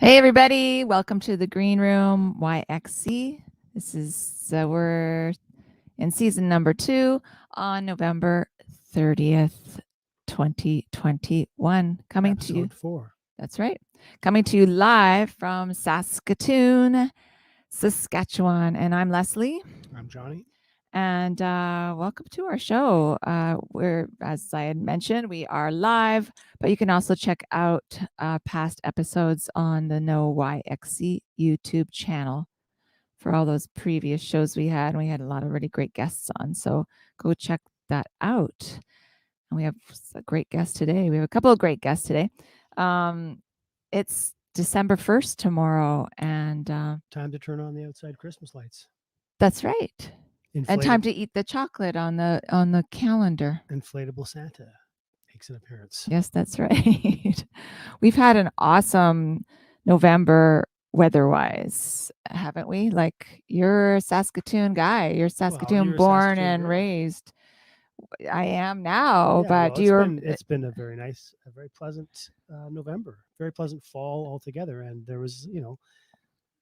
Hey everybody, welcome to the GreenRoom YXE. This is we're in season number 2 on November 30th, 2021. Coming to you. Episode 4. That's right. Coming to you live from Saskatoon, Saskatchewan. And I'm Leslie. I'm Johnny. And welcome to our show. We're, as I had mentioned, we are live, but you can also check out past episodes on the No YXE YouTube channel for all those previous shows we had. We had a lot of really great guests on, so go check that out. And we have a great guest today. We have a couple of great guests today. It's December 1st tomorrow, and time to turn on the outside Christmas lights. That's right. And time to eat the chocolate on the calendar. Inflatable Santa makes an appearance. Yes, that's right. We've had an awesome November weather-wise, haven't we? Like, you're a Saskatoon guy. You're Saskatoon born and raised. I am now, but it's been a very nice, a very pleasant November, very pleasant fall altogether. And there was,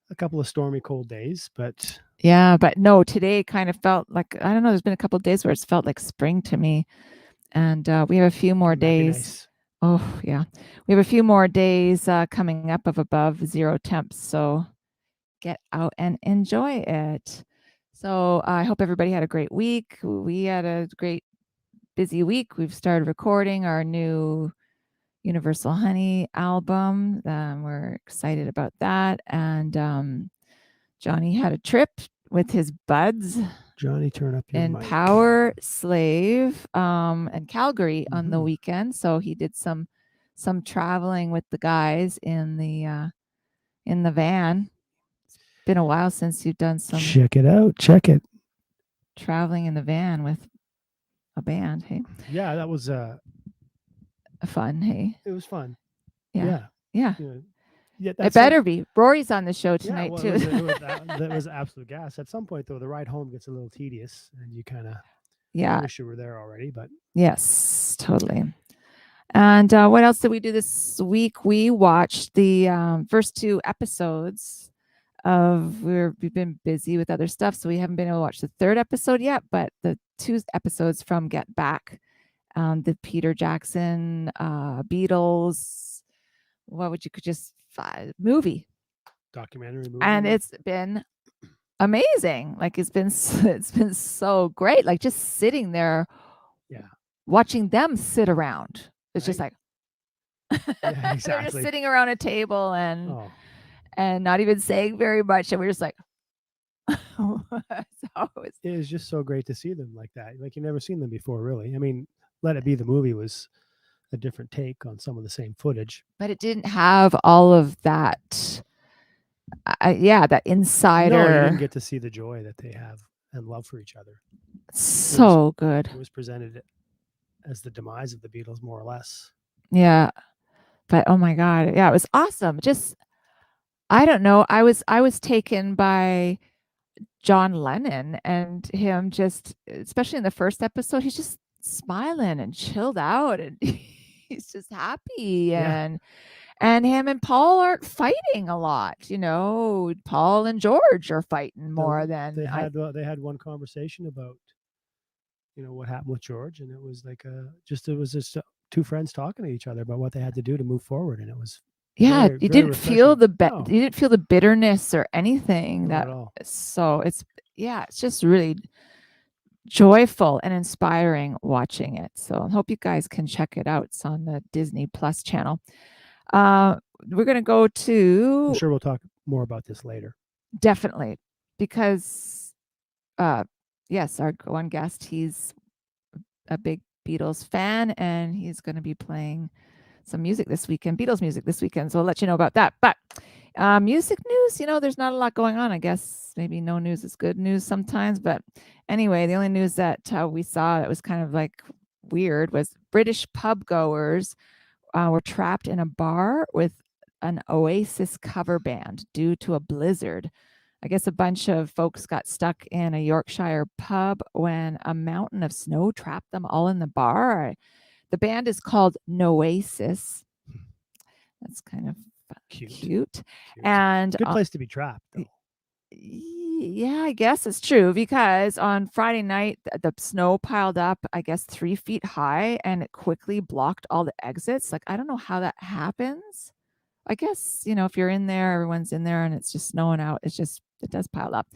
a couple of stormy cold days, but no, today kind of felt like, I don't know, there's been a couple of days where it's felt like spring to me. And we have a few more days. Nice. Oh yeah, we have a few more days coming up of above 0 temps, so get out and enjoy it. So I hope everybody had a great week. We had a great busy week. We've started recording our new Universal Honey album. We're excited about that. And Johnny had a trip with his buds. Johnny, turn up your mic. Power Slave and Calgary on the weekend. So he did some traveling with the guys in the van. It's been a while since you've done some. Check it out. Check it. Traveling in the van with a band. Hey. Yeah, that was fun. Hey. It was fun. Yeah. Yeah, it better be. Rorys on the show tonight too. That was absolute gas. At some point though, the ride home gets a little tedious, and you kind of wish you were there already. But yes, totally. And what else did we do this week? We watched the first 2 episodes of. We've been busy with other stuff, so we haven't been able to watch the 3rd episode yet. But the 2 episodes from Get Back, the Peter Jackson, Beatles. What would you could just documentary movie, and it's been amazing. Like it's been so great. Like just sitting there, watching them sit around. It's just like exactly. They're just sitting around a table and not even saying very much, and we're just like, it was just so great to see them like that. Like you've never seen them before, really. I mean, Let It Be the movie was a different take on some of the same footage, but it didn't have all of that. That insider. No, you didn't get to see the joy that they have and love for each other. So good. It was presented as the demise of the Beatles, more or less. Yeah, but oh my God, yeah, it was awesome. Just, I don't know. I was taken by John Lennon and him. Just, especially in the first episode, he's just smiling and chilled out, and he's just happy. And him and Paul aren't fighting a lot. Paul and George are fighting more than they had one conversation about what happened with George, and it was like it was just 2 friends talking to each other about what they had to do to move forward, and it was you didn't feel you didn't feel the bitterness or anything. Not at all. So it's just really joyful and inspiring watching it. So I hope you guys can check it out. It's on the Disney Plus channel. We're going to go to... I'm sure we'll talk more about this later. Definitely. Because, yes, our one guest, he's a big Beatles fan, and he's going to be playing some music this weekend, Beatles music this weekend. So I'll let you know about that. But music news, there's not a lot going on. I guess maybe no news is good news sometimes. But anyway, the only news that we saw that was kind of like weird was British pub goers were trapped in a bar with an Oasis cover band due to a blizzard. I guess a bunch of folks got stuck in a Yorkshire pub when a mountain of snow trapped them all in the bar. The band is called Noasis. That's kind of cute. And good place to be trapped, though. Yeah, I guess it's true, because on Friday night, the snow piled up, I guess 3 feet high, and it quickly blocked all the exits. Like, I don't know how that happens. I guess, if you're in there, everyone's in there and it's just snowing out. It does pile up.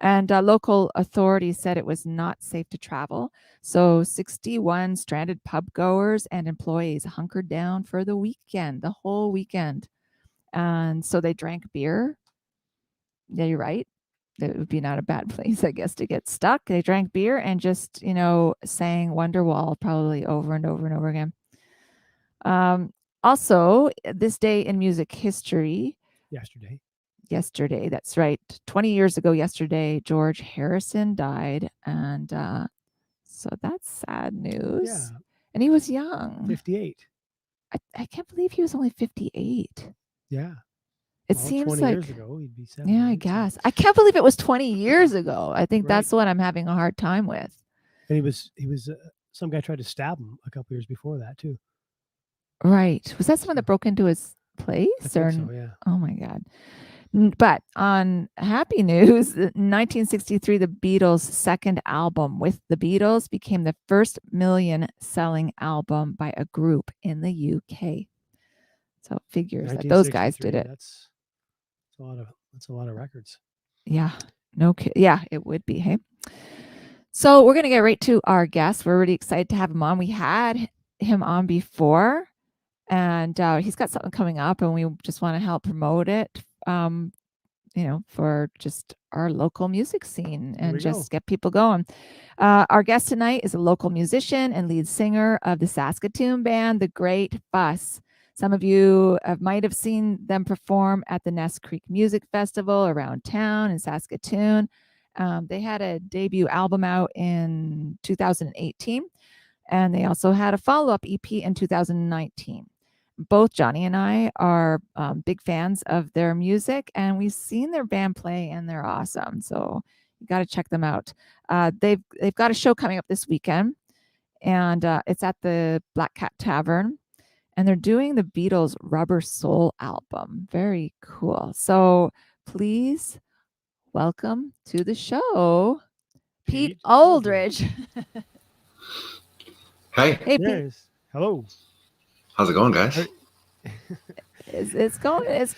And local authorities said it was not safe to travel. So 61 stranded pub goers and employees hunkered down for the weekend, the whole weekend. And so they drank beer. Yeah, you're right. It would be not a bad place, I guess, to get stuck. They drank beer and just, sang Wonderwall probably over and over and over again. Also, this day in music history. Yesterday, that's right. 20 years ago yesterday, George Harrison died. And so that's sad news. Yeah. And he was young. 58. I can't believe he was only 58. Yeah. It seems 20 like years ago, he'd be 70. Yeah, I guess. I can't believe it was 20 years ago. I think that's what I'm having a hard time with. And he was some guy tried to stab him a couple years before that too. Right. Was that someone that broke into his place? I think so, yeah. Oh my God. But on happy news, in 1963, the Beatles' second album, With the Beatles, became the first million-selling album by a group in the UK. So it figures that those guys did it. That's a lot of records. Yeah. Yeah, it would be. Hey. So we're going to get right to our guest. We're really excited to have him on. We had him on before, and he's got something coming up, and we just want to help promote it, for just our local music scene and just get people going. Our guest tonight is a local musician and lead singer of the Saskatoon band, The Great Fuss. Some of you might have seen them perform at the Ness Creek Music Festival around town in Saskatoon. They had a debut album out in 2018, and they also had a follow-up EP in 2019. Both Johnny and I are big fans of their music, and we've seen their band play, and they're awesome. So you got to check them out. They've got a show coming up this weekend, and it's at the Black Cat Tavern. And they're doing the Beatles' Rubber Soul album. Very cool. So please welcome to the show, Pete Oldridge. Hey. Hey, Pete. Hello. How's it going, guys? It's going good.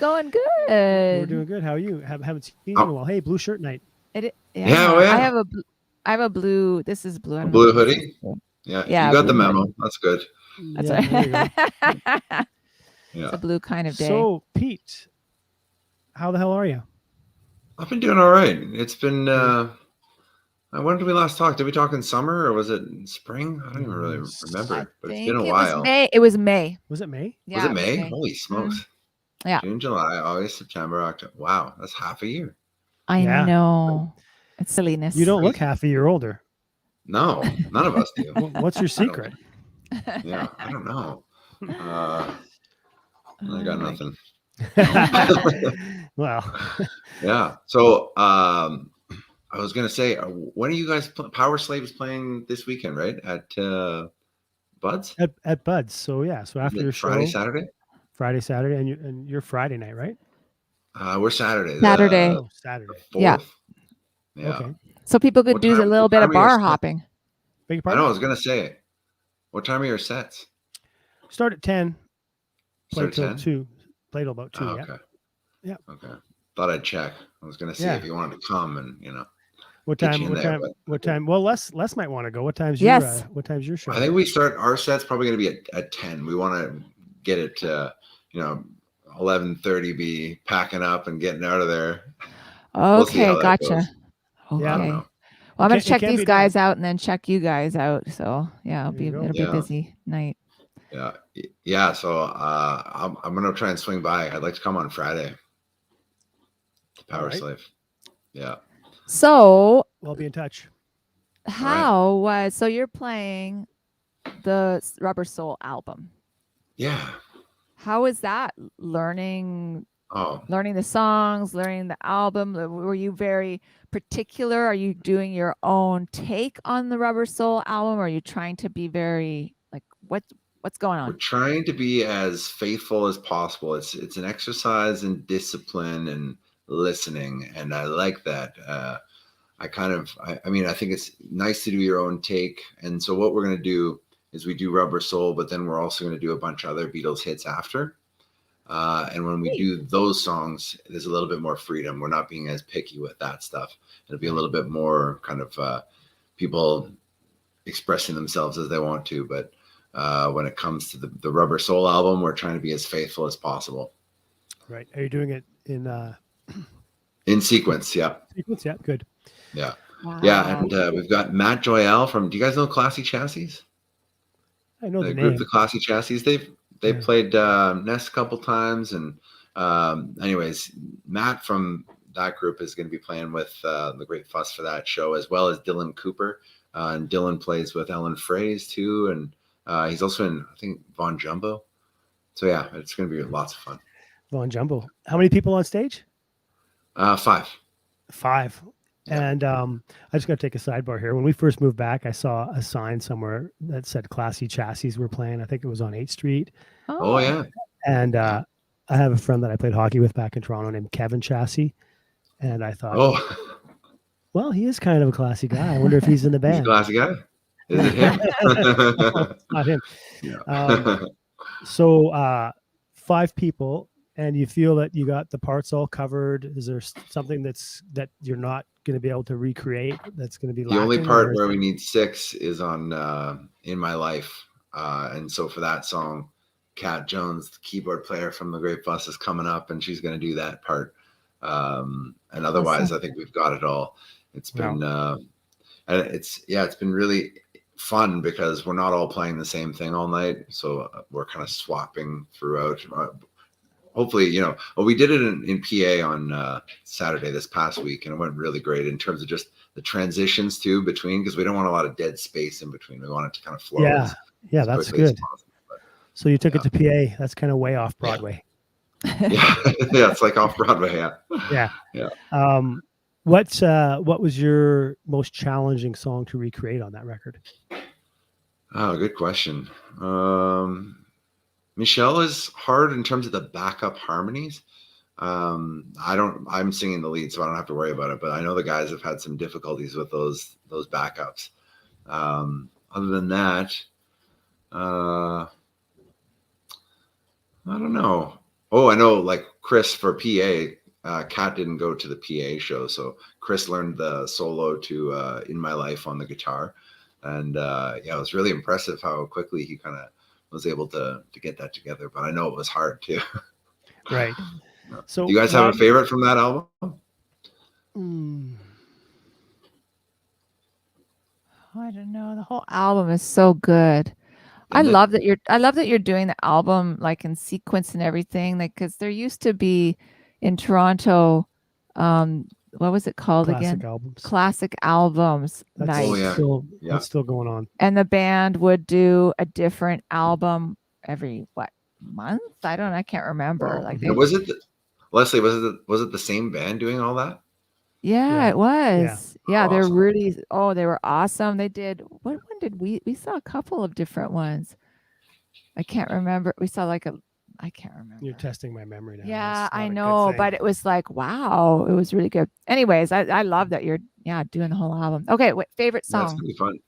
We're doing good. How are you? Haven't seen you in a while. Hey, blue shirt night. Yeah. I have a blue. This is blue. A blue hoodie. Yeah. You got the memo. Hoodie. That's good. That's right. Yeah. It's a blue kind of day. So, Pete, how the hell are you? I've been doing all right. It's been. When did we last talk? Did we talk in summer or was it in spring? I don't even really remember. But it's been a while. It was May. Was it May? Yeah, was it May? Holy smokes! Mm-hmm. Yeah. June, July, August, September, October. Wow, that's half a year. I know. It's silliness. You don't look half a year older. No, none of us do. What's your secret? Yeah, I don't know. I got nothing. Well. Yeah. So I was gonna say, when are you guys? Power Slaves playing this weekend, right? At Bud's. At Bud's. So yeah. So after your show, Friday, Saturday, and you're Friday night, right? We're Saturday. Saturday. Saturday. Yeah. Okay. So people could do a little bit of bar hopping. Beg your I pardon? know. I was gonna say, what time are your sets? Start at 10. Play Start till at 10? 2. Play till about 2. Okay. Yeah. Okay. Thought I'd check. I was gonna see if you wanted to come and What time? Well, Les might want to go. What time's your show? I think we start our set's probably going to be at 10. We want to get it 11:30 be packing up and getting out of there. Okay, gotcha. Okay. Yeah. Well, I'm going to check these guys out and then check you guys out. So, yeah, it'll be a busy night. Yeah. Yeah, so I'm going to try and swing by. I'd like to come on Friday. Power Slave. Yeah. So we'll be in touch. So you're playing the Rubber Soul album. Yeah. How is that learning the songs, learning the album? Were you very particular? Are you doing your own take on the Rubber Soul album? Or are you trying to be very What's going We're on? trying to be as faithful as possible. It's an exercise in discipline and listening, and I like that. I mean, I think it's nice to do your own take. And so what we're going to do is we do Rubber Soul, but then we're also going to do a bunch of other Beatles hits after. And when we do those songs, there's a little bit more freedom. We're not being as picky with that stuff. It'll be a little bit more kind of people expressing themselves as they want to. But when it comes to the Rubber Soul album, we're trying to be as faithful as possible. Right. Are you doing it in sequence? Yeah. Sequence? Yeah. Good. Yeah. Wow. Yeah. And we've got Matt Joyelle from, do you guys know Classy Chassis? I know the group, name. the Classy Chassis. They've played Nest a couple times. And anyways, Matt from that group is going to be playing with the Great Fuss for that show, as well as Dylan Cooper. And Dylan plays with Ellen Fraze too. And he's also in, I think, Von Jumbo. So yeah, it's going to be lots of fun. Von Jumbo. How many people on stage? 5. 5. Yeah. And I just got to take a sidebar here. When we first moved back, I saw a sign somewhere that said Classy Chassis were playing. I think it was on 8th Street. Oh yeah. And I have a friend that I played hockey with back in Toronto named Kevin Chassis. And I thought, well, he is kind of a classy guy. I wonder if he's in the band. He's a classy guy. Is it him? No, it's not him. Yeah. So 5 people, and you feel that you got the parts all covered. Is there something that you're not going to be able to recreate that's going to be the only part where we need 6 is on In My Life. And so for that song, Kat Jones, the keyboard player from the Great Fuss, is coming up, and she's going to do that part. And otherwise, I think we've got it all. It's been it's been really fun because we're not all playing the same thing all night, so we're kind of swapping throughout. Hopefully, we did it in PA on Saturday this past week, and it went really great in terms of just the transitions too between, because we don't want a lot of dead space in between. We want it to kind of flow. Yeah, that's good. So you took it to PA. That's kind of way off Broadway. Yeah, it's like off Broadway. Yeah. What was your most challenging song to recreate on that record? Oh, good question. Michelle is hard in terms of the backup harmonies. I'm singing the lead, so I don't have to worry about it, but I know the guys have had some difficulties with those backups. Other than that, I don't know. Oh, I know, like Chris for PA, Kat didn't go to the PA show, so Chris learned the solo to In My Life on the guitar. And it was really impressive how quickly he kind of was able to get that together. But I know it was hard too. Right. So do you guys have a favorite from that album? I don't know. The whole album is so good. I love that you're doing the album like in sequence and everything. Like, because there used to be in Toronto, what was it called again? Classic albums. That's still going on. And the band would do a different album every month? I can't remember. Leslie, was it the same band doing all that? Yeah, it was. Yeah, awesome. They're really they were awesome. They did what one did we saw a couple of different ones. I can't remember. We saw I can't remember. You're testing my memory now. Yeah, I know, but it was like, wow, it was really good. Anyways, I love that you're doing the whole album. Okay, favorite song? That's gonna be fun.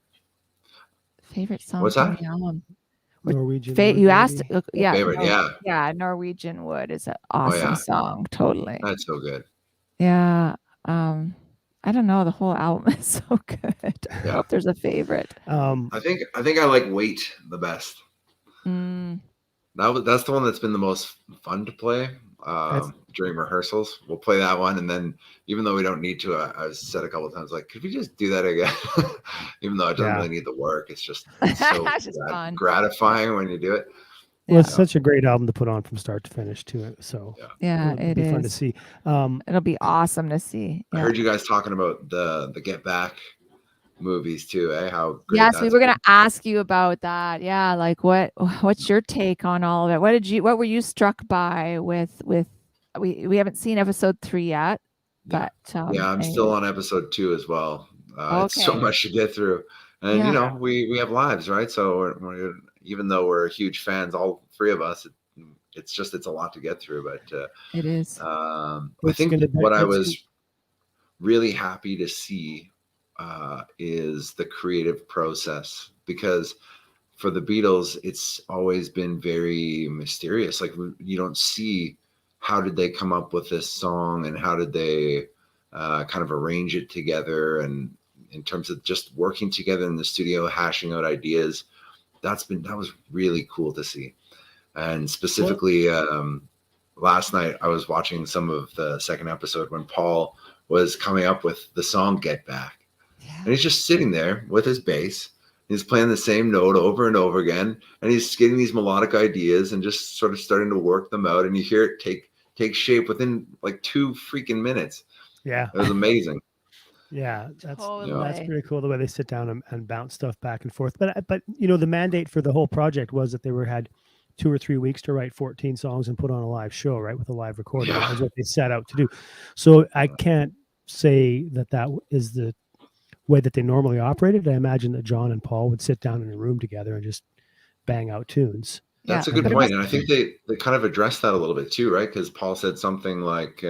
Favorite song? What's that? The album? Norwegian. You asked, favorite, Norwegian Wood is an awesome song. Totally. That's so good. Yeah. I don't know. The whole album is so good. I hope there's a favorite. I think I like Wait the best. That's the one that's been the most fun to play during rehearsals. We'll play that one, and then even though we don't need to, I've said a couple of times, like, could we just do that again? Even though it doesn't really need the work, it's so fun. Gratifying when you do it. Well, it's such a great album to put on from start to finish too. So it'll be fun to see. It'll be awesome to see. I heard you guys talking about the Get Back movies too, How great. Yes, we were gonna ask you about that. Yeah, like what's your take on all of it? What were you struck by with we haven't seen episode 3 yet, but I'm still on episode 2 as well. It's so much to get through, and we have lives, right? So we're even though we're huge fans, all three of us, it's a lot to get through. But it is. I think what I was really happy to see is the creative process, because for the Beatles, it's always been very mysterious. Like, you don't see how did they come up with this song, and how did they kind of arrange it together, and in terms of just working together in the studio, hashing out ideas. That was really cool to see. And specifically, last night I was watching some of the second episode when Paul was coming up with the song Get Back. Yeah. And he's just sitting there with his bass. He's playing the same note over and over again. And he's getting these melodic ideas and just sort of starting to work them out. And you hear it take shape within like 2 freaking minutes. Yeah. It was amazing. Yeah, that's Totally. pretty cool, the way they sit down and bounce stuff back and forth. But you know, the mandate for the whole project was that they had 2 or 3 weeks to write 14 songs and put on a live show, right, with a live recording. That was what they set out to do. So I can't say that is the way that they normally operated. I imagine that John and Paul would sit down in a room together and just bang out tunes. That's a good point. And I think they kind of addressed that a little bit too, right? Because Paul said something like,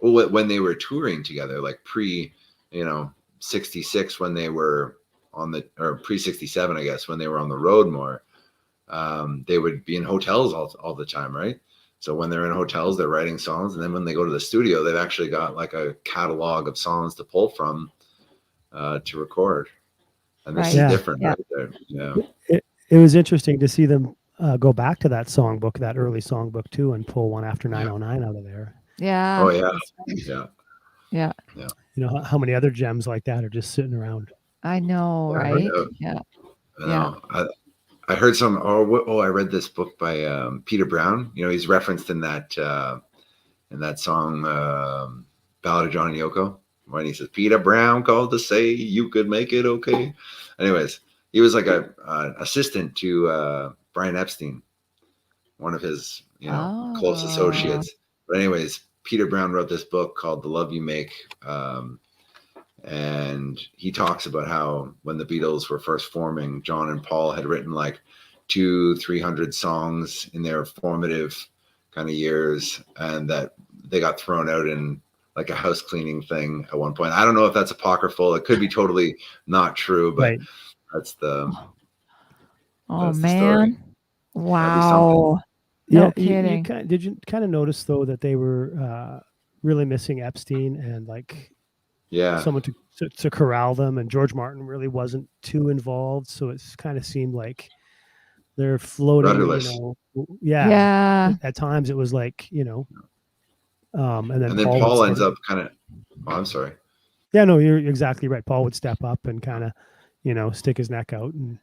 when they were touring together, like pre, 66, when they were or pre 67, I guess, when they were on the road more, they would be in hotels all the time, right? So when they're in hotels, they're writing songs, and then when they go to the studio, they've actually got like a catalog of songs to pull from to record. And this is different, right there. Yeah. It was interesting to see them go back to that songbook, that early songbook too, and pull One After 909 out of there. Yeah. Oh yeah. Right. Yeah. Yeah. Yeah. You know how many other gems like that are just sitting around? I know, right? Yeah. I heard some. I read this book by Peter Brown. He's referenced in that song "Ballad of John and Yoko," when he says, "Peter Brown called to say you could make it okay." Anyways, he was like a assistant to Brian Epstein, one of his close associates. But anyways, Peter Brown wrote this book called "The Love You Make." And he talks about how when the Beatles were first forming, John and Paul had written like 200-300 songs in their formative kind of years, and that they got thrown out in like a house cleaning thing at one point. I don't know if that's apocryphal. It could be totally not true, but that's the man. Story. Wow. No kidding. Did you kind of notice though that they were really missing Epstein and like someone to corral them, and George Martin really wasn't too involved, so it's kind of seemed like they're floating, rudderless. At times it was like, and then Paul ends up kind of, I'm sorry. Yeah, no, you're exactly right. Paul would step up and kind of, stick his neck out and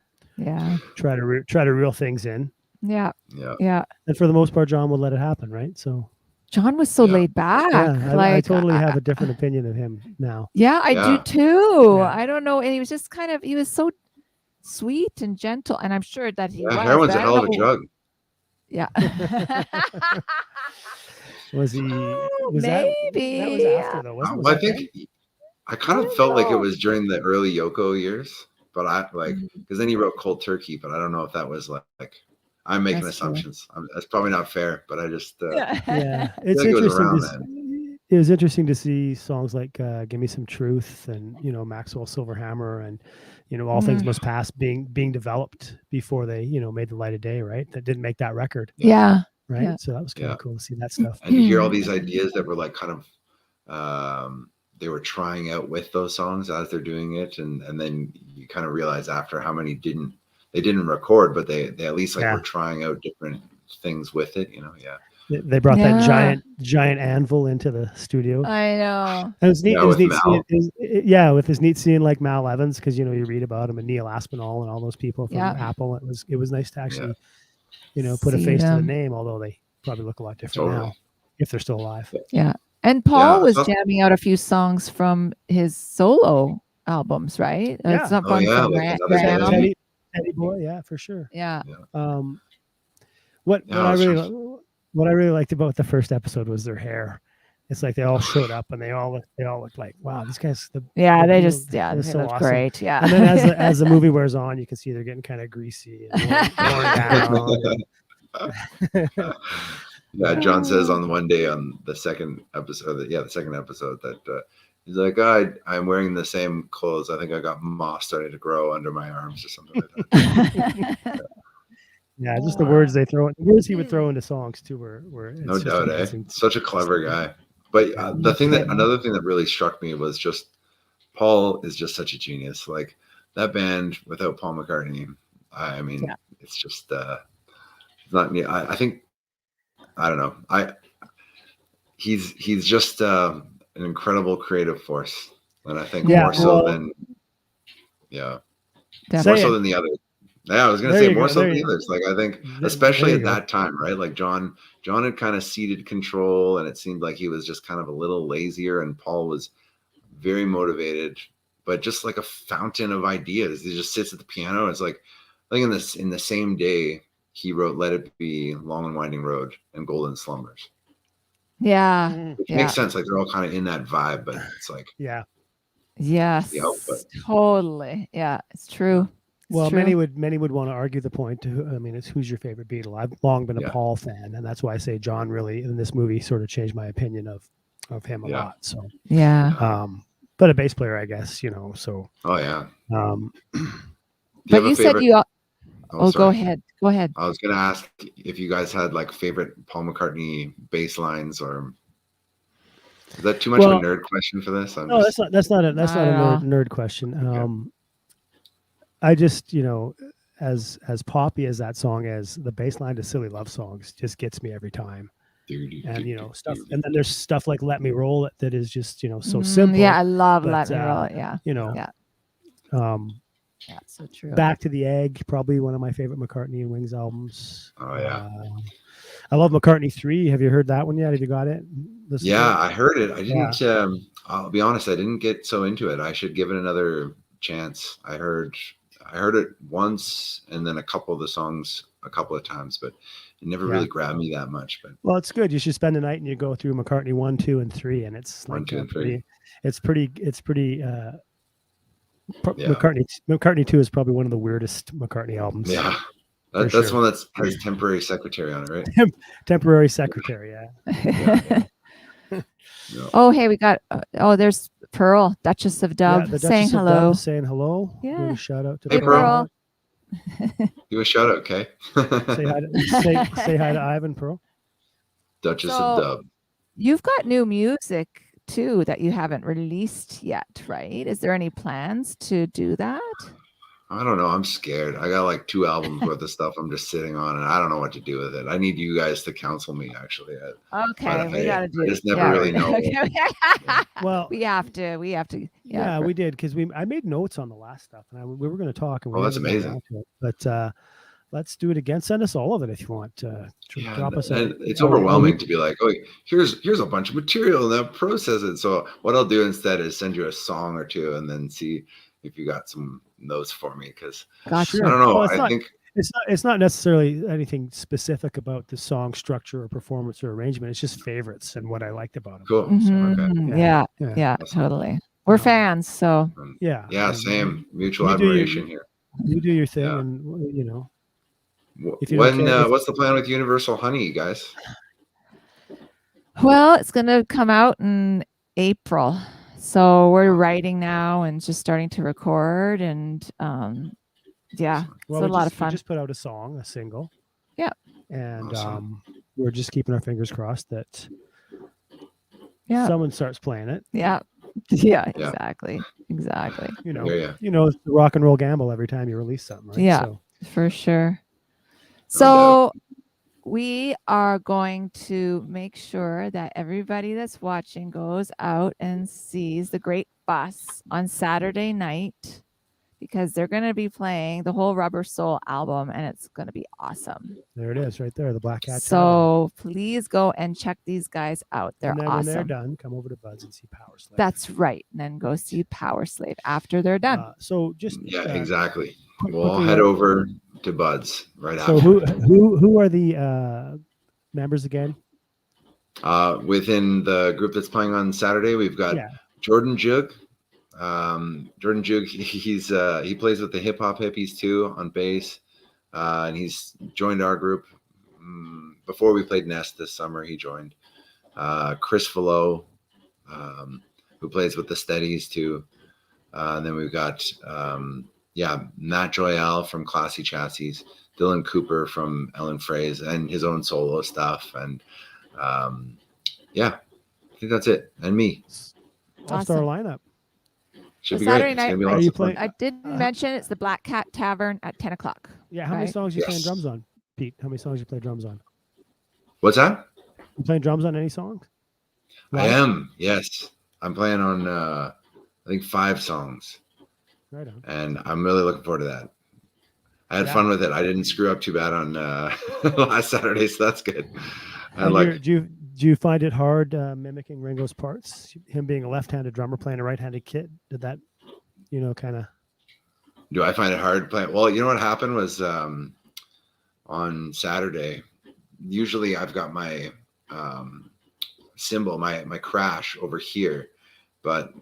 try to reel things in. Yeah. And for the most part, John would let it happen, right? So John was so laid back. Yeah, I totally have a different opinion of him now. Yeah, I do too. Yeah. I don't know. And he was just he was so sweet and gentle. And I'm sure that he was. Heroin's a hell of a drug. Yeah. Was he? Maybe. That was after though, wasn't it? I think I kind of felt like it was during the early Yoko years, but because then he wrote Cold Turkey, but I don't know if that was like I'm making assumptions. That's probably not fair, but I just it's interesting. It was interesting to see songs like "Give Me Some Truth" and Maxwell Silverhammer and "All Things Must Pass" being developed before they made the light of day. Right, that didn't make that record. Yeah. Right. Yeah. So that was kind of cool to see that stuff. And you hear all these ideas that were like kind of they were trying out with those songs as they're doing it, and then you kind of realize after how many they didn't record, but they at least were trying out different things with it, They brought that giant anvil into the studio. I know. And it was neat. With his neat seeing like Mal Evans, because you read about him and Neil Aspinall and all those people from Apple. It was nice to actually put a face to the name, although they probably look a lot different now if they're still alive. Yeah. And Paul was jamming out a few songs from his solo albums, right? Yeah. Teddy Boy, yeah, for sure. Yeah. What I really liked about the first episode was their hair. It's like they all showed up and they all looked like, wow, these guys. Yeah, they you know, just they're they so look awesome. great. Yeah. And then as the movie wears on, you can see they're getting kind of greasy and worn down. Yeah, John says on one day on the second episode, the second episode that he's like, I'm wearing the same clothes. I think I got moss starting to grow under my arms or something like that. Yeah, just the words they throw, the words he would throw into songs too were No doubt, amazing. Such a clever guy. But another thing that really struck me was just Paul is just such a genius. Like that band without Paul McCartney, I mean, it's just it's not. I think I don't know. He's just an incredible creative force, and I think more so than more so than the others. Yeah, I was gonna say more so than the others. Like I think, especially at that time, right? Like John had kind of ceded control, and it seemed like he was just kind of a little lazier, and Paul was very motivated, but just like a fountain of ideas. He just sits at the piano. It's like I think in the same day he wrote "Let It Be," "Long and Winding Road," and "Golden Slumbers." Yeah, which makes sense. Like they're all kind of in that vibe, but it's like yes, totally. Yeah, it's true. Well, many would want to argue the point. I mean, it's who's your favorite Beatle? I've long been a Paul fan, and that's why I say John really in this movie sort of changed my opinion of him a lot. So but a bass player, I guess, you know. So but you said you. Go ahead. Go ahead. I was gonna ask if you guys had like favorite Paul McCartney bass lines, or is that too much of a nerd question for this? No, that's not a nerd question. I just, you know, as poppy as that song is, the bass line to Silly Love Songs just gets me every time. And you know, stuff, and then there's stuff like Let Me Roll It that is just, you know, so simple. Yeah, I love Let Me Roll It. Yeah. You know. Yeah, so true. Back to the Egg, probably one of my favorite McCartney and Wings albums. Oh yeah. I love McCartney 3. Have you heard that one yet? Have you got it? I heard it. I didn't I'll be honest, I didn't get so into it. I should give it another chance. I heard it once and then a couple of the songs a couple of times, but it never really grabbed me that much. But well, it's good. You should spend the night and you go through McCartney 1, 2, and 3, and it's like 1, 2, and 3. It's pretty McCartney 2 is probably one of the weirdest McCartney albums. Yeah. That's one that has Temporary Secretary on it, right? Temporary Secretary, yeah. Oh, hey, we got there's Pearl, Duchess of Dub, saying hello. Saying hello. Yeah. Give a shout out to Pearl. Give a shout out, okay? say hi to Ivan, Pearl. Duchess of Dub. You've got new music too that you haven't released yet, right? Is there any plans to do that? I don't know. I'm scared. I got like 2 albums worth of stuff I'm just sitting on, and I don't know what to do with it. I need you guys to counsel me, actually. Okay, we got to do. I just never really know. Well, we have to. Yeah, we did because I made notes on the last stuff, and we were going to talk. And that's amazing. But let's do it again. Send us all of it if you want. Drop us. It's overwhelming to be like, oh, here's a bunch of material and then process it. So what I'll do instead is send you a song or 2, and then see if you got some notes for me, because I don't know. Well, I think it's not necessarily anything specific about the song structure or performance or arrangement. It's just favorites and what I liked about them. Cool. Mm-hmm. So, yeah, totally. We're fans, so yeah, same mutual admiration here. You do your thing, and you know. What's the plan with Universal Honey, guys? Well, it's going to come out in April. So we're writing now and just starting to record, and it's a lot of fun. We just put out a song, a single. Yeah. And we're just keeping our fingers crossed that someone starts playing it. Yeah. Yeah, exactly. You know, it's the rock and roll gamble every time you release something, right? Yeah, for sure. So we are going to make sure that everybody that's watching goes out and sees the Great Bus on Saturday night, because they're going to be playing the whole Rubber Soul album, and it's going to be awesome. There it is, right there, the Black Cat. So please go and check these guys out. They're awesome. When they're done, come over to Bud's and see Power Slave. That's right. And then go see Power Slave after they're done. So just exactly. We'll head over to Bud's right after. So who are the members again? Within the group that's playing on Saturday, we've got Jordan Jug. Jordan Jug, he plays with the Hip Hop Hippies too on bass, and he's joined our group before we played Nest this summer. He joined. Chris Fallot, who plays with the Steadies too. And then we've got Matt Joyal from Classy Chassis, Dylan Cooper from Ellen Fraze, and his own solo stuff. And I think that's it. And me. All-star lineup. Should be Saturday great. night. Are you playing? I didn't mention it's the Black Cat Tavern at 10 o'clock. Yeah. How many songs are you playing drums on, Pete? How many songs you play drums on? What's that? You playing drums on any songs? I am. Yes. I'm playing on, I think 5 songs. Right on. And I'm really looking forward to that. I had fun with it. I didn't screw up too bad on last Saturday, so that's good. Do you find it hard mimicking Ringo's parts? Him being a left-handed drummer playing a right-handed kit, did that, kind of? Do I find it hard playing? Well, you know what happened was on Saturday. Usually, I've got my cymbal, my crash over here, but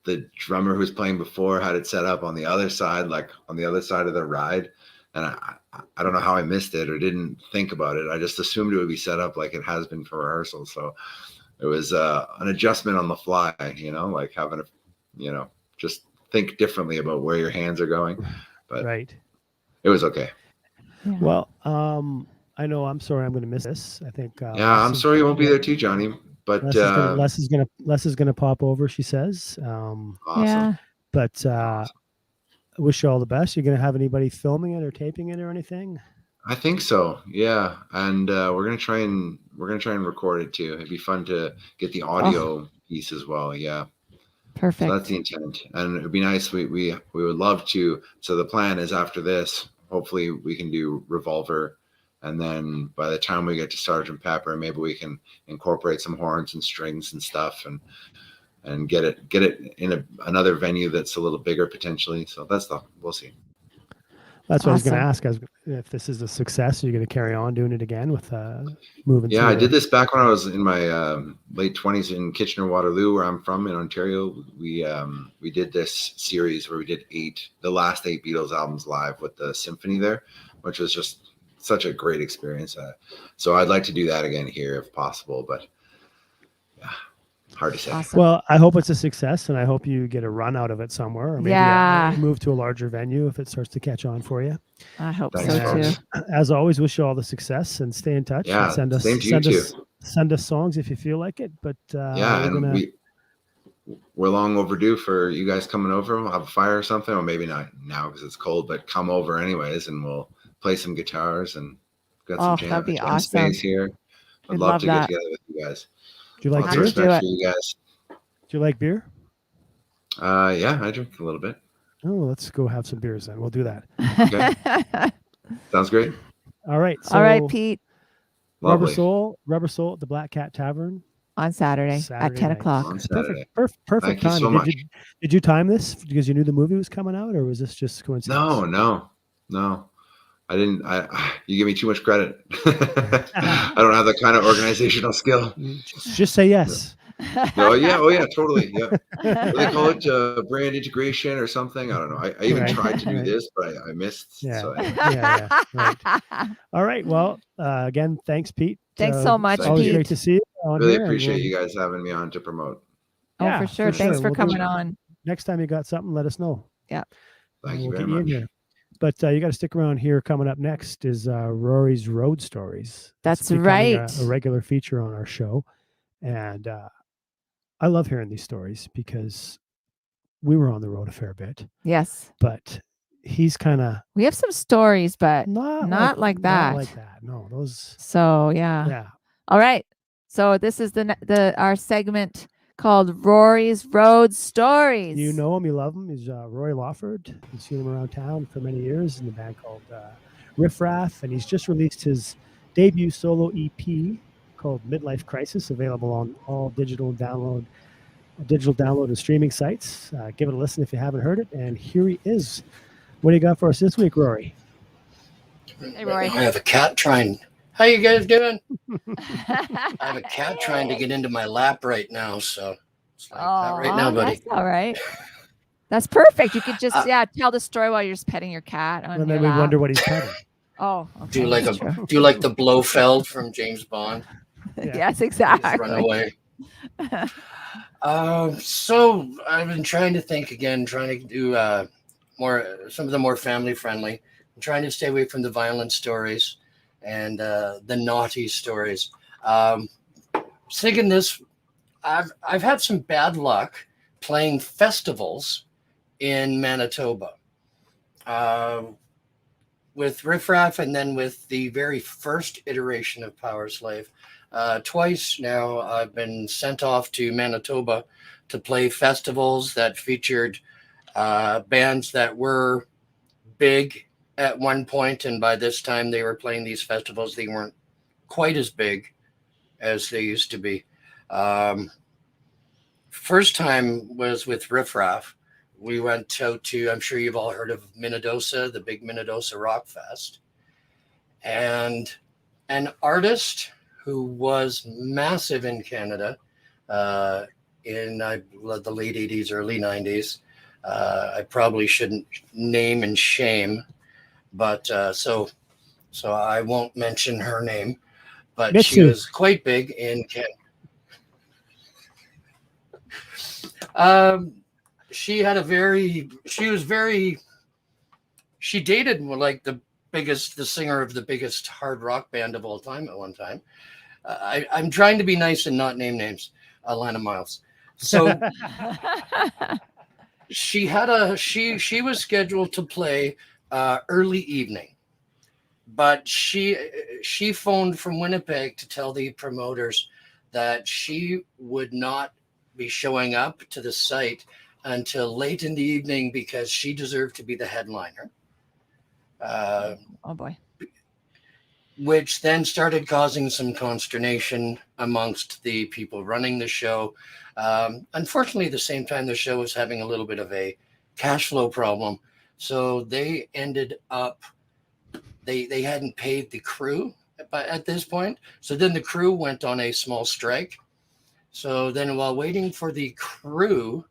the drummer who was playing before had it set up on the other side, like on the other side of the ride. And I don't know how I missed it or didn't think about it. I just assumed it would be set up like it has been for rehearsal. So it was an adjustment on the fly, like having to, just think differently about where your hands are going. But it was okay. Yeah. Well, I know. I'm sorry. I'm going to miss this. I think. I'm sorry you won't be there too, Johnny. But Les is gonna pop over. She says. Awesome. Yeah. But I wish you all the best. You're gonna have anybody filming it or taping it or anything? I think so. Yeah, and we're gonna try and record it too. It'd be fun to get the audio piece as well. Yeah. Perfect. So that's the intent, and it'd be nice. We would love to. So the plan is after this, hopefully we can do Revolver. And then by the time we get to Sgt. Pepper, maybe we can incorporate some horns and strings and stuff and get it in another venue that's a little bigger potentially. So we'll see. That's what I was going to ask. If this is a success, are you going to carry on doing it again with moving? Yeah, I did this back when I was in my late 20s in Kitchener-Waterloo, where I'm from in Ontario. We did this series where we did the last 8 Beatles albums live with the symphony there, which was just such a great experience. So I'd like to do that again here if possible, but yeah, hard to say. Awesome. Well, I hope it's a success, and I hope you get a run out of it somewhere, or maybe move to a larger venue if it starts to catch on for you. I hope Thanks, so folks. too. As always, wish you all the success and stay in touch. Yeah, and send us songs if you feel like it. But we're long overdue for you guys coming over. We'll have a fire or something, or maybe not now because it's cold, but come over anyways, and we'll play some guitars and got some that'd be jam awesome. space here. I'd We'd love love to that. get together with you guys. Do you like Lots of beer? respect for you guys. Do you like beer? Yeah, I drink a little bit. Oh, let's go have some beers then. We'll do that. Okay. Sounds great. All right. So All right, Pete. Lovely. Rubber Soul at the Black Cat Tavern On Saturday at 10 night. o'clock. On Saturday. Perfect Thank you timing. so much. Did you time this because you knew the movie was coming out, or was this just coincidence? No. I didn't. You give me too much credit. I don't have that kind of organizational skill. Just say yes. Oh yeah, totally. Yeah. What do they call it? Brand integration or something? I don't know. I even tried to do this, but I missed. Yeah. So Right. All right. Well, again, thanks, Pete. Thanks so much, Always Pete. great to see you. really appreciate you guys having me on to promote. Oh, for sure. Thanks for coming on. Next time you got something, let us know. Yeah. Thank you We'll very get much. in here. But you got to stick around here. Coming up next is Rory's Road Stories. That's It's becoming right. A regular feature on our show. And I love hearing these stories because we were on the road a fair bit. Yes. But he's kind of We have some stories, but not like that. Not like that. No, those. So yeah. Yeah. All right. So this is our segment called Rory's Road Stories. You know him, you love him. He's Roy Lawford. You've seen him around town for many years in the band called Riff Raff, and he's just released his debut solo EP called Midlife Crisis, available on all digital download and streaming sites. Give it a listen if you haven't heard it. And here he is. What do you got for us this week, Rory? Hey, Rory. I have a cat trying How you guys doing? I have a cat trying to get into my lap right now, so it's like not right now, buddy. That's all right. That's perfect. You could just tell the story while you're just petting your cat on And your then we lap. wonder what he's petting. Oh, okay. Do you like the Blofeld from James Bond? Yeah. Yes, Just exactly. run away. So I've been trying to think again, trying to do some of the more family friendly. I'm trying to stay away from the violent stories and the naughty stories. Thinking this, I've had some bad luck playing festivals in Manitoba with Riff Raff, and then with the very first iteration of Power Slave. Twice now I've been sent off to Manitoba to play festivals that featured bands that were big at one point, and by this time they were playing these festivals, they weren't quite as big as they used to be. First time was with Riff Raff. We went out to, I'm sure you've all heard of Minnedosa, the big Minnedosa Rock Fest. And an artist who was massive in Canada in the late 80s, early 90s. I probably shouldn't name and shame, but so I won't mention her name, but Mitsu. she was quite big in Canada. She dated like the singer of the biggest hard rock band of all time at one time. I'm trying to be nice and not name names. Alana Miles. So she was scheduled to play early evening, but she phoned from Winnipeg to tell the promoters that she would not be showing up to the site until late in the evening because she deserved to be the headliner. Oh boy. Which then started causing some consternation amongst the people running the show. Unfortunately, at the same time, the show was having a little bit of a cash flow problem. So they ended up, they hadn't paid the crew at this point. So then the crew went on a small strike. So then while waiting for the crew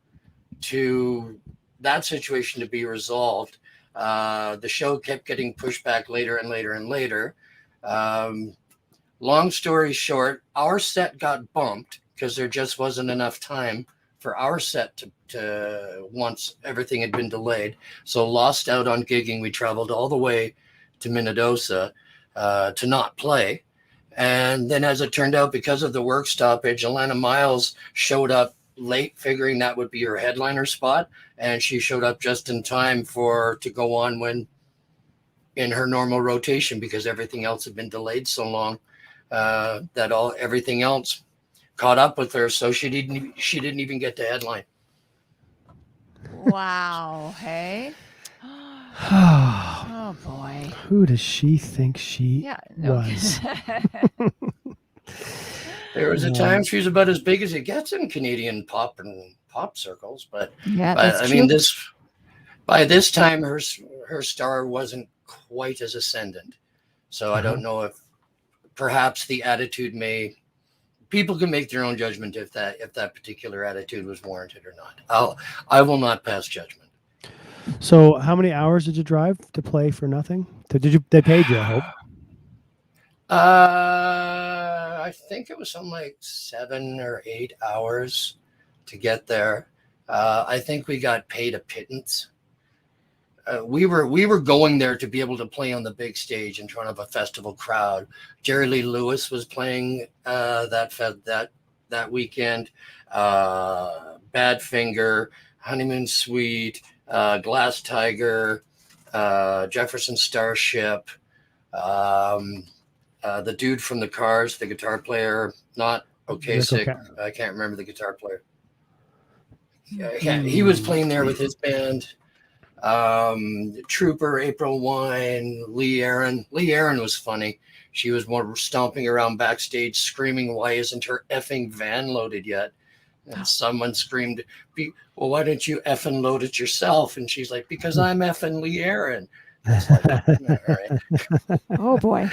that situation to be resolved, the show kept getting pushed back later and later and later. Long story short, our set got bumped because there just wasn't enough time for our set to once everything had been delayed. So lost out on gigging. We traveled all the way to Minnedosa to not play. And then as it turned out, because of the work stoppage, Alana Miles showed up late, figuring that would be her headliner spot. And she showed up just in time to go on when in her normal rotation, because everything else had been delayed so long that everything else caught up with her. So she didn't even get to headline. Wow. Hey. Oh boy. Who does she think she was? There was a time she was about as big as it gets in Canadian pop circles, but I mean, by this time her star wasn't quite as ascendant. So I don't know if perhaps the attitude people can make their own judgment if that particular attitude was warranted or not. I will not pass judgment. So how many hours did you drive to play for nothing? They paid you, I hope. I think it was something like 7 or 8 hours to get there. I think we got paid a pittance. We were going there to be able to play on the big stage in front of a festival crowd. Jerry Lee Lewis was playing that weekend. Badfinger, Honeymoon Suite, Glass Tiger, Jefferson Starship, the dude from the Cars, the guitar player, not Ocasek. I can't remember the guitar player. He was playing there with his band. Trooper, April Wine, Lee Aaron. Lee Aaron was funny. She was more stomping around backstage screaming, "Why isn't her effing van loaded yet?" And someone screamed, "Well, why don't you effing load it yourself?" And she's like, "Because I'm effing Lee Aaron." Like, all right. Oh boy.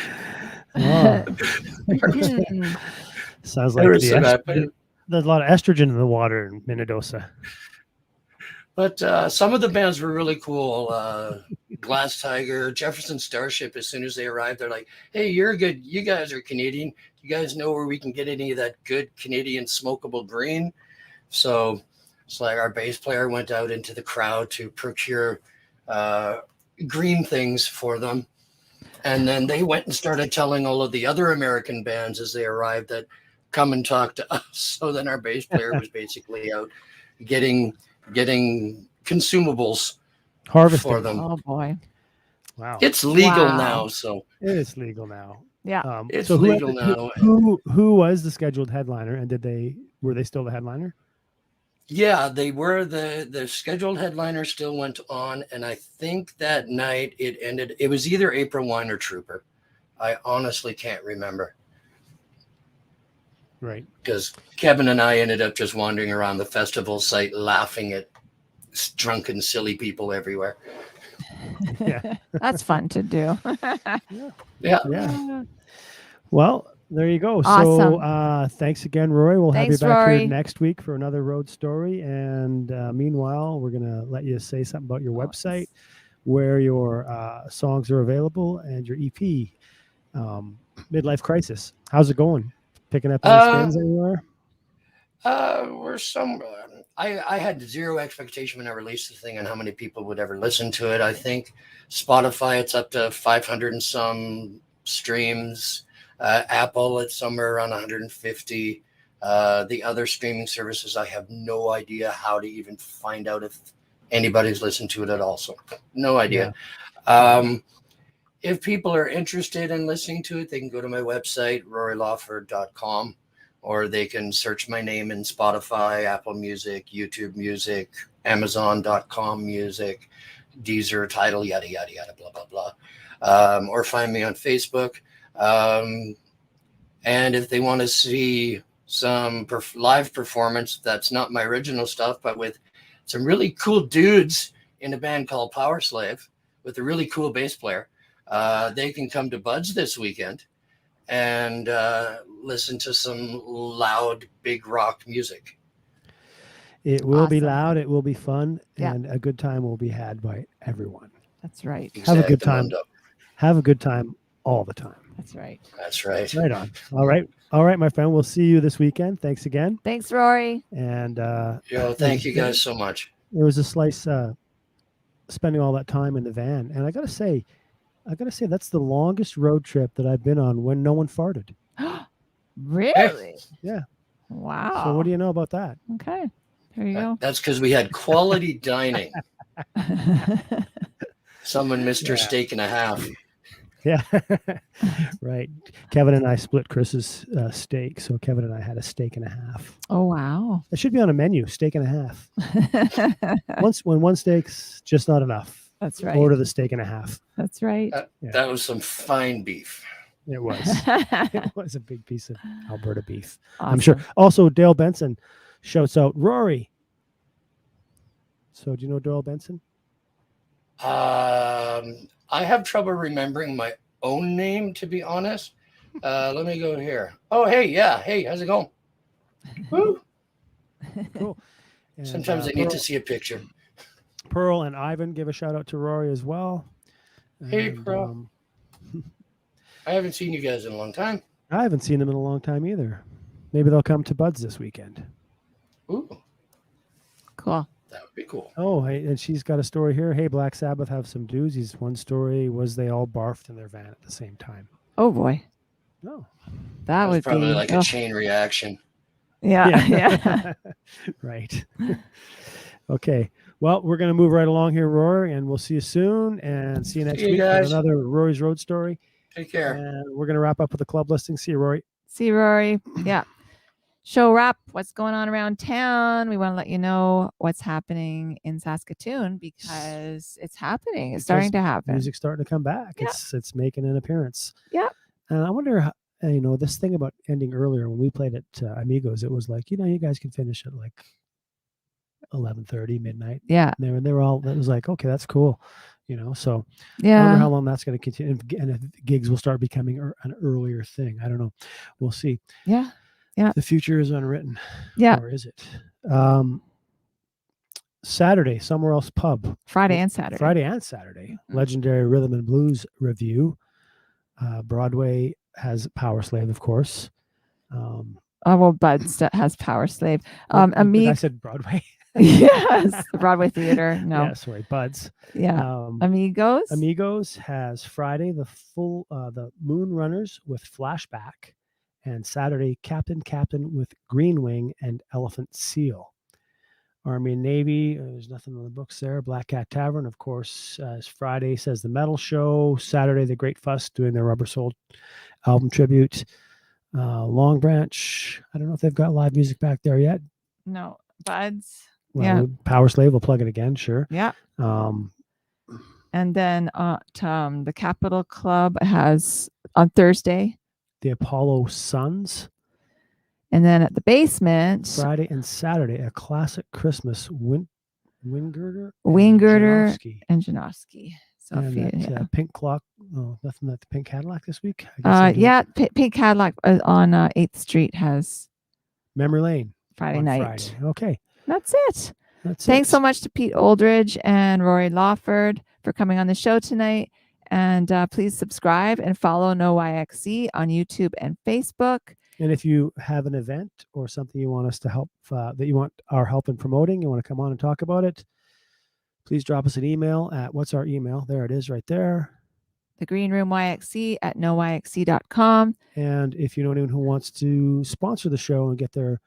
Oh, Hmm. sounds There like is some happen. there's a lot of estrogen in the water in Minnedosa. But some of the bands were really cool. Glass Tiger, Jefferson Starship. As soon as they arrived, they're like, "Hey, you're good. You guys are Canadian. You guys know where we can get any of that good Canadian smokable green?" So it's like our bass player went out into the crowd to procure green things for them, and then they went and started telling all of the other American bands as they arrived that come and talk to us. So then our bass player was basically out getting consumables Harvesting. for them. Oh boy. Wow. It's legal Wow. now, so It is legal now. Yeah. it's so legal now. Who was the scheduled headliner, and were they still the headliner? Yeah, they were the scheduled headliner still went on, and I think that night it ended. It was either April Wine or Trooper. I honestly can't remember Right. because Kevin and I ended up just wandering around the festival site, laughing at drunken, silly people everywhere. Yeah. That's fun to do. Yeah. Well, there you go. Awesome. So thanks again, Rory. We'll Thanks, have you back Rory. here next week for another road story. And meanwhile, we're going to let you say something about your website, where your songs are available, and your EP, Midlife Crisis. How's it going? Picking up any spins anywhere? We're some. I had zero expectation when I released the thing on how many people would ever listen to it. I think Spotify, it's up to 500 and some streams. Apple, it's somewhere around 150. The other streaming services, I have no idea how to even find out if anybody's listened to it at all. So no idea. Yeah. If people are interested in listening to it, they can go to my website, rorylawford.com, or they can search my name in Spotify, Apple Music, YouTube Music, Amazon.com Music, Deezer, Tidal, yada, yada, yada, blah, blah, blah. Or find me on Facebook. And if they want to see some live performance, that's not my original stuff, but with some really cool dudes in a band called Power Slave with a really cool bass player, they can come to Bud's this weekend and listen to some loud, big rock music. It will be Awesome. loud. It will be fun, Yeah. and a good time will be had by everyone. That's right. Have a good time. Exactamundo. Have a good time all the time. That's right. That's right. Right on. All right, my friend. We'll see you this weekend. Thanks again. Thanks, Rory. And Thank you guys so much. it was a slice spending all that time in the van. And I gotta say that's the longest road trip that I've been on when no one farted. Really? Yeah. Wow. So what do you know about that? Okay. There you go. That's because we had quality dining. Someone missed her steak and a half. Yeah. Right. Kevin and I split Chris's steak. So Kevin and I had a steak and a half. Oh, wow. It should be on a menu, steak and a half. When one steak's just not enough. That's right. Order the steak and a half. That's right. That was some fine beef. It was. It was a big piece of Alberta beef. Awesome. I'm sure. Also, Dale Benson shouts out Rory. So do you know Dale Benson? I have trouble remembering my own name, to be honest. Let me go here. Oh, hey, yeah. Hey, how's it going? Woo. Cool. And, Sometimes I need to see a picture. Pearl and Ivan give a shout out to Rory as well. Hey, And, Pearl. I haven't seen you guys in a long time. I haven't seen them in a long time either. Maybe they'll come to Bud's this weekend. Ooh, Cool. that would be cool. Oh, hey, and she's got a story here. Hey, Black Sabbath have some doozies. One story was they all barfed in their van at the same time. Oh, boy. Oh. That was would probably be like a chain reaction. Yeah. Yeah. Right. Okay. Well, we're going to move right along here, Rory, and we'll see you soon. And see you next See you week guys. for another Rory's Road Story. Take care. And we're going to wrap up with the club listing. See you, Rory. See you, Rory. Yeah. Show wrap. What's going on around town? We want to let you know what's happening in Saskatoon because it's happening. It's starting to happen. Music's starting to come back. Yeah. It's making an appearance. Yeah. And I wonder how, this thing about ending earlier when we played at Amigos, it was like, you guys can finish at like 11:30 midnight. Yeah. And they were all, that was like, okay, that's cool. You know, so I wonder Yeah. how long that's going to continue, and if gigs will start becoming an earlier thing. I don't know. We'll see. Yeah. Yeah. The future is unwritten. Yeah. Or is it? Saturday, Somewhere Else Pub. Friday and Saturday. Friday and Saturday. Mhm. Legendary Rhythm and Blues Review. Broadway has Power Slave, of course. Oh, well, Bud's that has Power Slave. I said Broadway. Yes. Broadway Theater. No. Yeah, sorry, Buds. Yeah. Amigos. Amigos has Friday the Moon Runners with Flashback, and Saturday Captain with Green Wing and Elephant Seal. Army and Navy, there's nothing on the books there. Black Cat Tavern, of course, is Friday, says the Metal Show. Saturday, the Great Fuss doing their Rubber Soul album tribute. Long Branch, I don't know if they've got live music back there yet. No. Buds. Well, Yeah. Power Slave, we'll plug it again, sure. Yeah. Um, And then the Capitol Club has on Thursday. the Apollo Suns. And then at the basement, Friday and Saturday, a classic Christmas Wingirder Wingirder and Janowski. So and if you, that Pink Clock. Oh, nothing at the Pink Cadillac this week. I guess yeah, Pink Cadillac on 8th Street has Memory Lane Friday on night. Friday. Okay, That's it. that's Thanks it. so much to Pete Oldridge and Rory Lawford for coming on the show tonight. And please subscribe and follow No YXE on YouTube and Facebook. And if you have an event or something you want us to help, that you want our help in promoting, you want to come on and talk about it, please drop us an email at, what's our email? There it is right there. The GreenRoom YXE at noyxe.com. And if you know anyone who wants to sponsor the show and get their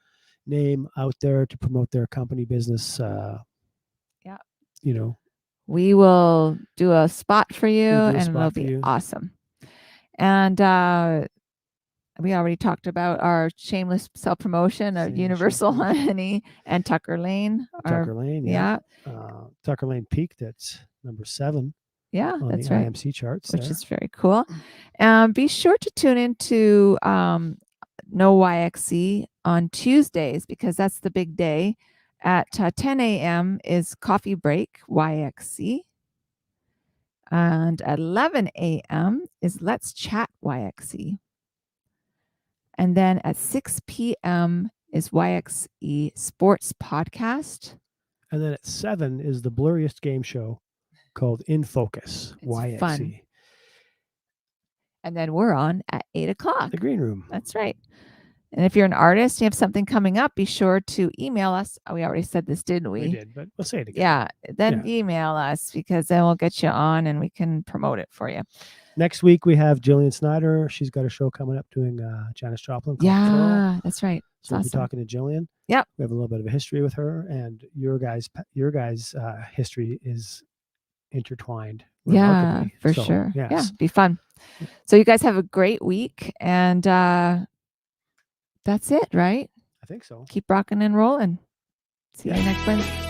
name out there to promote their company business, Yeah. you know, We will do a spot for you We'll do a and spot it'll for be you. awesome. And we already talked about our shameless self-promotion of Shameless Universal self-promotion. Honey and Tucker Lane. Tucker Lane. Yeah. Yeah. Tucker Lane Peak, that's number 7 Yeah, on that's the right. IMC charts. Which there. is very cool. Be sure to tune into No YXE on Tuesdays because that's the big day. At 10 a.m. is Coffee Break YXE. And at 11 a.m. is Let's Chat YXE. And then at 6 p.m. is YXE Sports Podcast. And then at 7 is the blurriest game show called In Focus, It's YXE. fun. And then we're on at 8 o'clock. The Green Room. That's right. And if you're an artist, you have something coming up, be sure to email us. Oh, we already said this, didn't we? We did, but we'll say it again. Yeah. Then email us because then we'll get you on and we can promote it for you. Next week, we have Jillian Snyder. She's got a show coming up doing Janis Joplin. Called Pearl. Yeah, that's right. So we'll be awesome. talking to Jillian. Yep. We have a little bit of a history with her, and your guys' history is intertwined. Yeah, remarkably. for So, sure. Yes. Yeah, be fun. So you guys have a great week, and that's it, right? I think so. Keep rocking and rolling. See you next Wednesday.